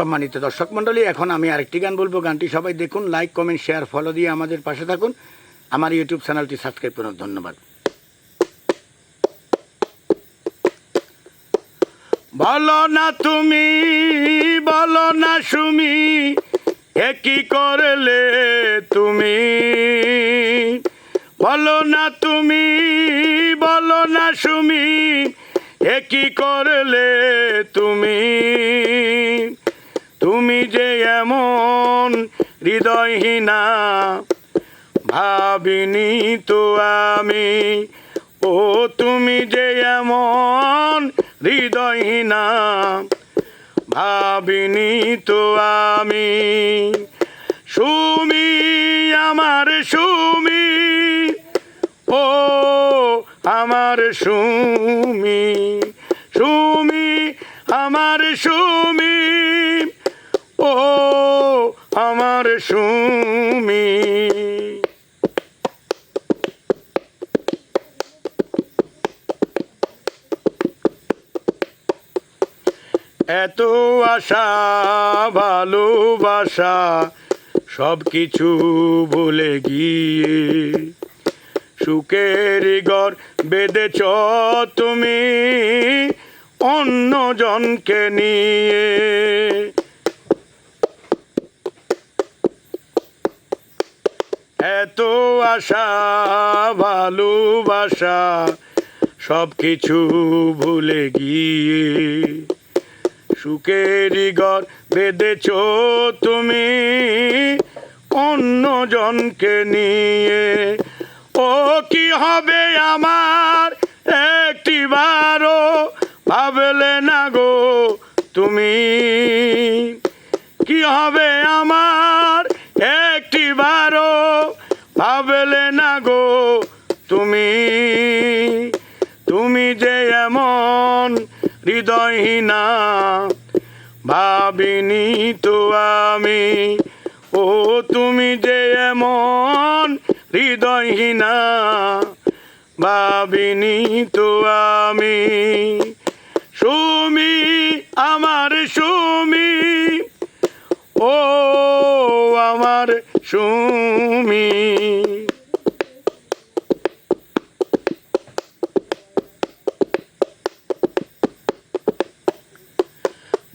সম্মানিত দর্শক মণ্ডলী, এখন আমি আরেকটি গান বলবো। গানটি সবাই দেখুন, লাইক কমেন্ট শেয়ার ফলো দিয়ে আমাদের পাশে থাকুন। আমার ইউটিউব চ্যানেলটি সাবস্ক্রাইব করুন। ধন্যবাদ। বলো না তুমি, বলো না সুমি, এ কি করলে তুমি? বলো না তুমি, বলো না সুমি, এ কি করলে তুমি? তুমি যে এমন হৃদয়হীনা ভাবিনি তো আমি। ও তুমি যে এমন হৃদয়হীনা ভাবিনি তো আমি। সুমি আমার সুমি, ও আমার সুমি, সুমি আমার সুমি, ও আমার সুমি। এত আশা ভালোবাসা সব কিছু ভুলে গিয়ে সুখের ঘর বেঁধেছ তুমি অন্যজনকে নিয়ে। এত আশা ভালোবাসা সব কিছু ভুলে গিয়ে সুখের ঘর বেঁধেছ তুমি অন্যজনকে নিয়ে। ও কি হবে আমার একটিবারও ভাবলে না গো তুমি? কি হবে আমার একটিবারও ভাবলে না গো তুমি? তুমি যে এমন হৃদয়হীনা ভাবিনি তো আমি। ও তুমি যে এমন হৃদয়হীনা ভাবিনি তো আমি। সুমি আমার সুমি, ও আমার সুমি।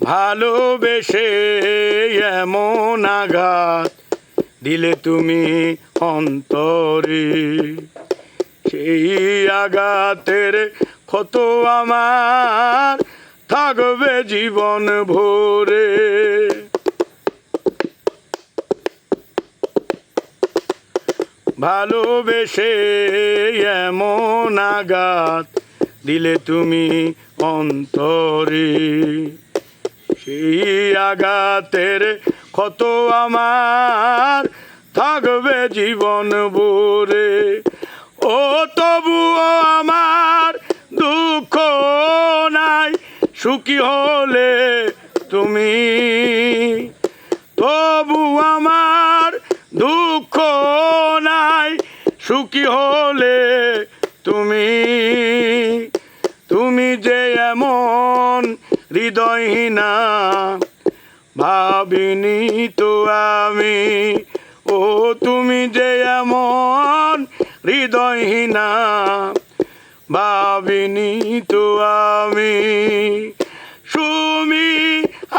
ভালোবেসে এমন আঘাত দিলে তুমি অন্তরে, সেই আঘাতের ক্ষত আমার থাকবে জীবন ভরে। ভালোবেসে এমন আঘাত দিলে তুমি অন্তরে, সেই আঘাতের ক্ষত আমার থাকবে জীবন ভরে। ও তবুও আমার দুঃখ নাই সুখী হলে তুমি। তবু আমার দুঃখ নাই সুখী হলে তুমি। তুমি যে এমন হৃদয়হীনা ভাবিনি তো আমি। ও তুমি যে এমন হৃদয়হীনা ভাবিনি তো আমি। সুমি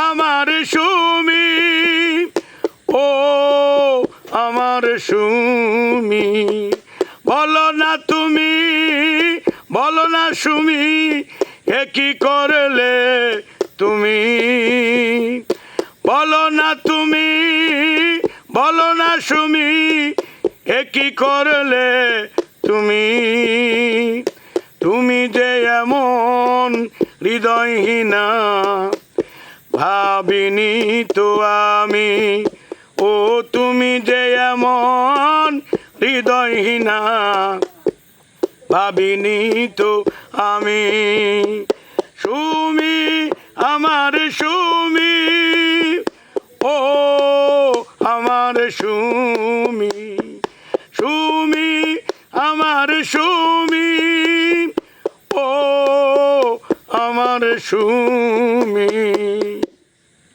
আমার সুমি, ও আমার সুমি। বলো না তুমি, বলো না সুমি, এ কি করলে তুমি? বলো না তুমি, বলো না সুমি, এ কি করলে তুমি? তুমি যে এমন হৃদয়হীনা ভাবিনি তো আমি। ও তুমি যে এমন হৃদয়হীনা ভাবিনি তো আমি। সুমি আমার সুমি, ও আমার সুমি, সুমি আমার সুমি, ও আমার সুমি।